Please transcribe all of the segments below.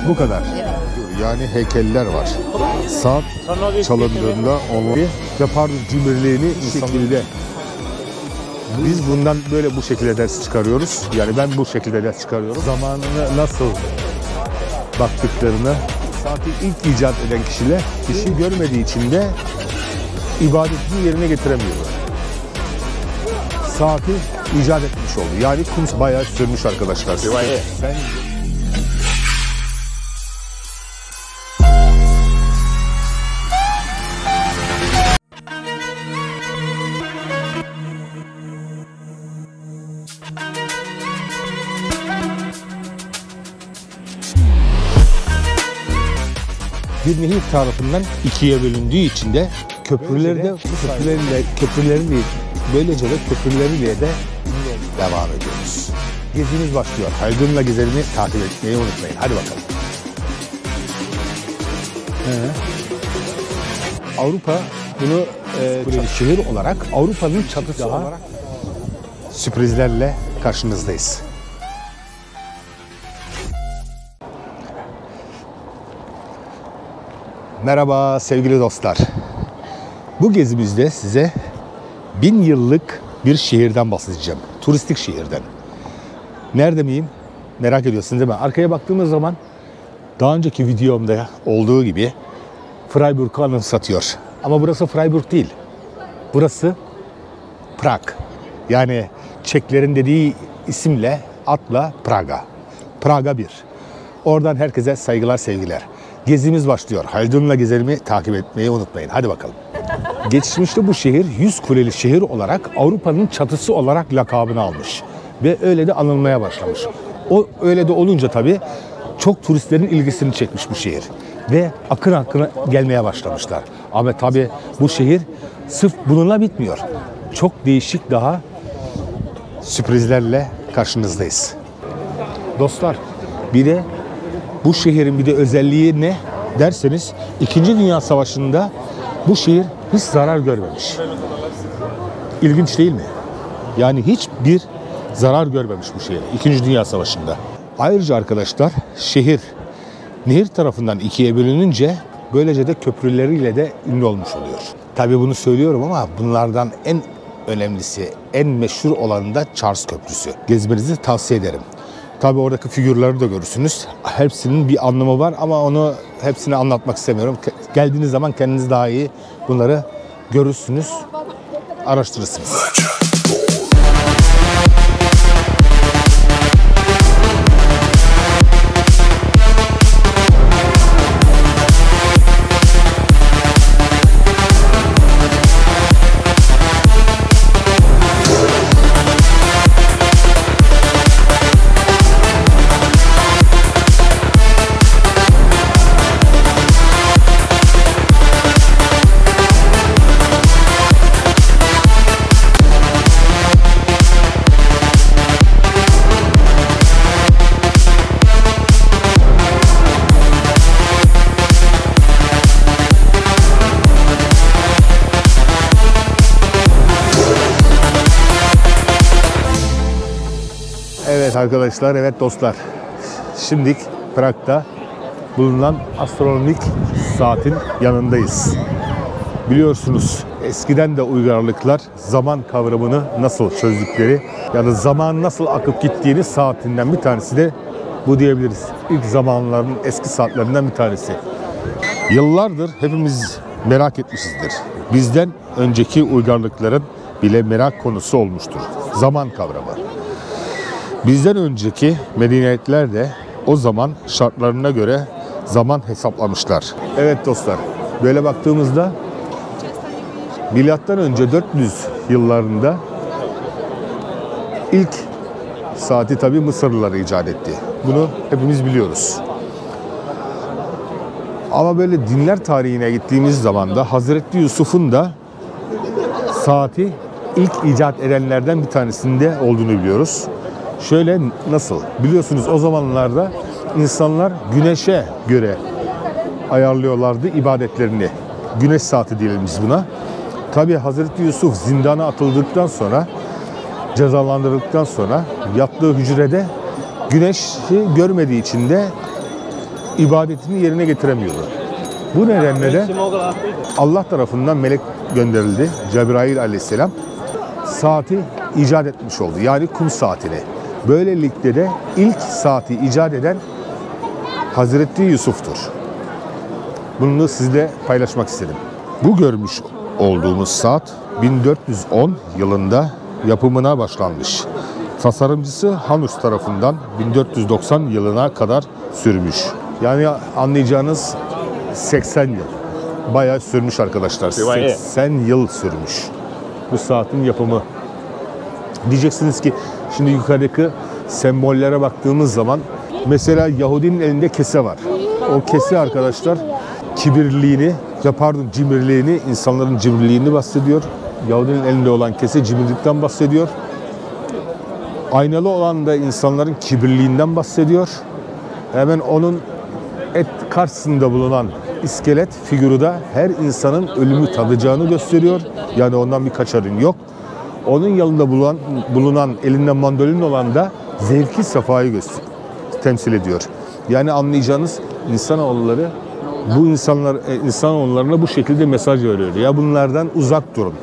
Bu kadar. Yani heykeller var. Saat çalındığında onu ve pardon cimriliğini şekilde. Biz bundan böyle bu şekilde ders çıkarıyoruz. Yani ben bu şekilde ders çıkarıyorum. Zamanını nasıl baktıklarını saati ilk icat eden kişi görmediği için de ibadetini yerine getiremiyorlar. Saati icat etmiş oldu. Yani kum bayağı sürmüş arkadaşlar. Ben... Bir nehir tarafından ikiye bölündüğü için de köprüleriyle de devam ediyoruz. Gezimiz başlıyor. Haldun'la Gezelim'i takip etmeyi unutmayın. Hadi bakalım. Avrupa bunu şehir olarak Avrupa'nın çatısı olarak sürprizlerle karşınızdayız. Merhaba sevgili dostlar. Bu gezimizde size 1000 yıllık bir şehirden bahsedeceğim. Turistik şehirden. Nerede miyim? Merak ediyorsunuz değil mi? Arkaya baktığımız zaman daha önceki videomda olduğu gibi Freiburg'u anımsatıyor. Ama burası Freiburg değil. Burası Prag. Yani Çeklerin dediği isimle adla Praga. Praga 1. Oradan herkese saygılar sevgiler. Gezimiz başlıyor. Haldun'la Gezelim'i takip etmeyi unutmayın. Hadi bakalım. Geçmişte bu şehir 100 kuleli şehir olarak Avrupa'nın çatısı olarak lakabını almış. Ve öyle de anılmaya başlamış. O öyle de olunca tabii çok turistlerin ilgisini çekmiş bu şehir. Ve akın akın gelmeye başlamışlar. Ama tabii bu şehir sırf bununla bitmiyor. Çok değişik daha sürprizlerle karşınızdayız. Dostlar bir de bu şehrin bir de özelliği ne derseniz 2. Dünya Savaşı'nda bu şehir hiç zarar görmemiş. İlginç değil mi? Yani hiçbir zarar görmemiş bu şehir 2. Dünya Savaşı'nda. Ayrıca arkadaşlar şehir nehir tarafından ikiye bölününce böylece de köprüleriyle de ünlü olmuş oluyor. Tabii bunu söylüyorum ama bunlardan en önemlisi, en meşhur olanı da Charles Köprüsü. Gezmenizi tavsiye ederim. Tabii oradaki figürleri de görürsünüz. Hepsinin bir anlamı var ama onu hepsini anlatmak istemiyorum. Geldiğiniz zaman kendiniz daha iyi bunları görürsünüz, araştırırsınız. Evet arkadaşlar, evet dostlar. Şimdi Prag'da bulunan astronomik saatin yanındayız. Biliyorsunuz eskiden de uygarlıklar zaman kavramını nasıl çözdükleri, yani zaman nasıl akıp gittiğini saatinden bir tanesi de bu diyebiliriz. İlk zamanların eski saatlerinden bir tanesi. Yıllardır hepimiz merak etmişizdir. Bizden önceki uygarlıkların bile merak konusu olmuştur. Zaman kavramı. Bizden önceki medeniyetler de o zaman şartlarına göre zaman hesaplamışlar. Evet dostlar, böyle baktığımızda milattan önce 400 yıllarında ilk saati tabii Mısırlılar icat etti. Bunu hepimiz biliyoruz. Ama böyle dinler tarihine gittiğimiz zaman da Hazreti Yusuf'un da saati ilk icat edenlerden bir tanesinde olduğunu biliyoruz. Şöyle nasıl? Biliyorsunuz o zamanlarda insanlar güneşe göre ayarlıyorlardı ibadetlerini. Güneş saati diyelim biz buna. Tabii Hazreti Yusuf zindana atıldıktan sonra, cezalandırıldıktan sonra yattığı hücrede Güneşi görmediği için de ibadetini yerine getiremiyordu. Bu nedenle de Allah tarafından melek gönderildi. Cebrail aleyhisselam saati icat etmiş oldu. Yani kum saatini. Böylelikle de ilk saati icat eden Hazreti Yusuf'tur. Bunu sizle paylaşmak istedim. Bu görmüş olduğumuz saat 1410 yılında yapımına başlanmış. Tasarımcısı Hanus tarafından 1490 yılına kadar sürmüş. Yani anlayacağınız 80 yıl. Bayağı sürmüş arkadaşlar. 80 yıl sürmüş bu saatin yapımı. Diyeceksiniz ki şimdi yukarıdaki sembollere baktığımız zaman mesela Yahudinin elinde kese var. O kese arkadaşlar kibirliğini, cimriliğini, insanların cimriliğini bahsediyor. Yahudinin elinde olan kese cimrilikten bahsediyor. Aynalı olan da insanların kibirliğinden bahsediyor. Hemen onun karşısında bulunan iskelet figürü de her insanın ölümü tadacağını gösteriyor. Yani ondan bir kaçarın yok. Onun yanında bulunan elinde mandolin olan da zevki safayı temsil ediyor. Yani anlayacağınız insanoğulları bu insanoğullarına bu şekilde mesaj veriyor. Ya bunlardan uzak durun.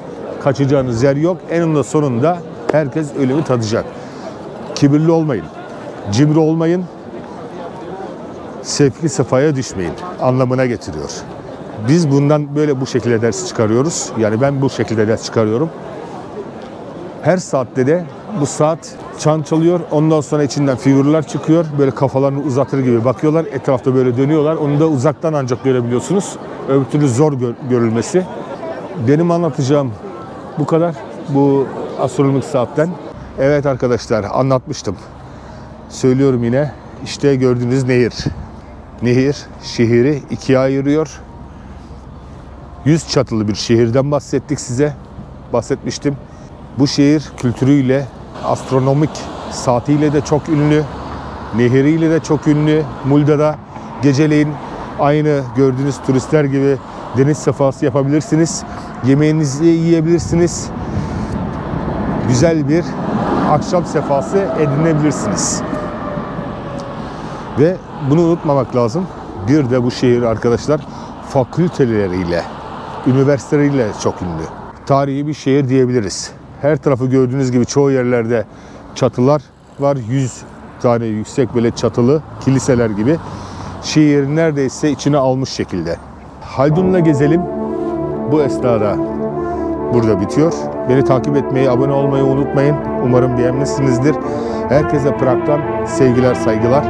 Kaçacağınız yer yok. Eninde sonunda herkes ölümü tadacak. Kibirli olmayın. Cimri olmayın. Sevki sefaya düşmeyin anlamına getiriyor. Biz bundan bu şekilde ders çıkarıyoruz. Yani ben bu şekilde ders çıkarıyorum. Her saatte de bu saat çan çalıyor. Ondan sonra içinden figürler çıkıyor. Böyle kafalarını uzatır gibi bakıyorlar. Etrafta böyle dönüyorlar. Onu da uzaktan ancak görebiliyorsunuz. Öbür türlü zor görülmesi. Benim anlatacağım bu kadar. Bu astronomik saatten. Evet arkadaşlar anlatmıştım. Söylüyorum yine. İşte gördüğünüz nehir. Nehir şehri ikiye ayırıyor. 100 çatılı bir şehirden bahsetmiştim. Bu şehir kültürüyle, astronomik saatiyle de çok ünlü, nehiriyle de çok ünlü. Mulda'da geceleyin aynı gördüğünüz turistler gibi deniz sefası yapabilirsiniz. Yemeğinizi yiyebilirsiniz. Güzel bir akşam sefası edinebilirsiniz. Ve bunu unutmamak lazım. Bir de bu şehir arkadaşlar fakülteleriyle, üniversiteleriyle çok ünlü. Tarihi bir şehir diyebiliriz. Her tarafı gördüğünüz gibi çoğu yerlerde çatılar var. 100 tane yüksek böyle çatılı kiliseler gibi. Şehir neredeyse içine almış şekilde. Haldun'la gezelim. Bu esnada burada bitiyor. Beni takip etmeyi, abone olmayı unutmayın. Umarım beğenmişsinizdir. Herkese Prag'dan sevgiler, saygılar.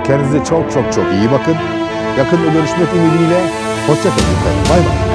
Kendinize çok iyi bakın. Yakında görüşmek ümidiyle. Hoşça kalın. Bay bay.